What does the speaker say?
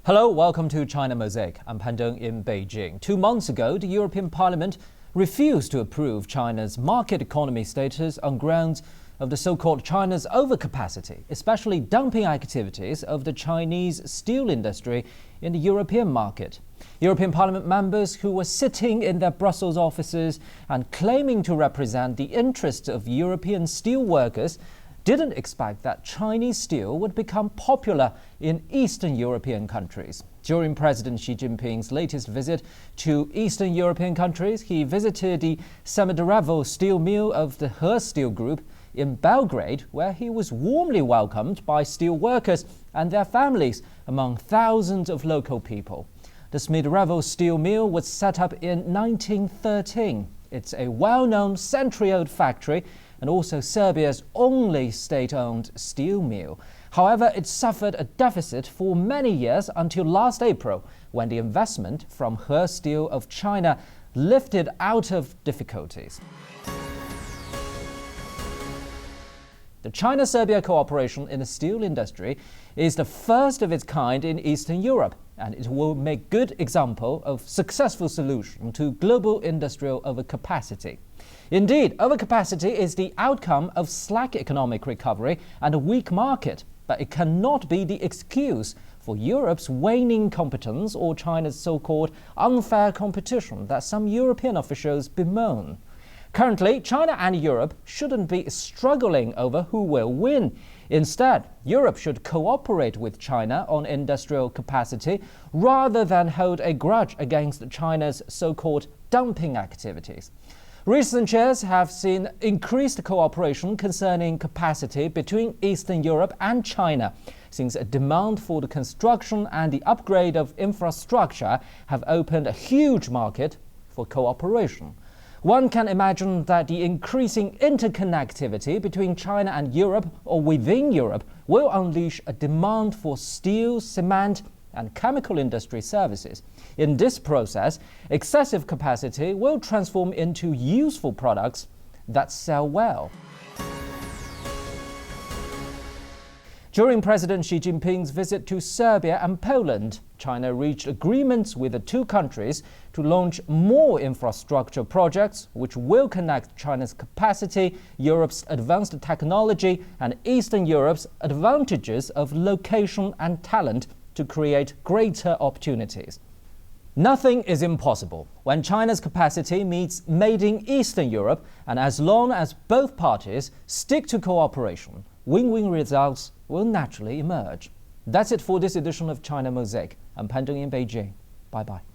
Hello, welcome to China Mosaic. I'm Pan Deng in Beijing. 2 months ago, the European Parliament refused to approve China's market economy status on grounds of the so-called China's overcapacity, especially dumping activities of the Chinese steel industry in the European market. European Parliament members who were sitting in their Brussels offices and claiming to represent the interests of European steel workers didn't expect that Chinese steel would become popular in Eastern European countries. During President Xi Jinping's latest visit to Eastern European countries, he visited the Smederevo steel mill of the He Steel Group in Belgrade, where he was warmly welcomed by steel workers and their families, among thousands of local people. The Smederevo steel mill was set up in 1913. It's a well-known century-old factory and also Serbia's only state-owned steel mill. However, it suffered a deficit for many years until last April, when the investment from He Steel of China lifted out of difficulties. The China-Serbia cooperation in the steel industry is the first of its kind in Eastern Europe, and it will make good example of successful solution to global industrial overcapacity. Indeed, overcapacity is the outcome of slack economic recovery and a weak market, but it cannot be the excuse for Europe's waning competence or China's so-called unfair competition that some European officials bemoan. Currently, China and Europe shouldn't be struggling over who will win. Instead, Europe should cooperate with China on industrial capacity rather than hold a grudge against China's so-called dumping activities. Recent years have seen increased cooperation concerning capacity between Eastern Europe and China, since a demand for the construction and the upgrade of infrastructure have opened a huge market for cooperation. One can imagine that the increasing interconnectivity between China and Europe or within Europe will unleash a demand for steel, cement, and chemical industry services. In this process, excessive capacity will transform into useful products that sell well. During President Xi Jinping's visit to Serbia and Poland, China reached agreements with the two countries to launch more infrastructure projects which will connect China's capacity, Europe's advanced technology, and Eastern Europe's advantages of location and talent to create greater opportunities. Nothing is impossible when China's capacity meets made in Eastern Europe, and as long as both parties stick to cooperation, win-win results will naturally emerge. That's it for this edition of China Mosaic. I'm Pan Deng in Beijing. Bye-bye.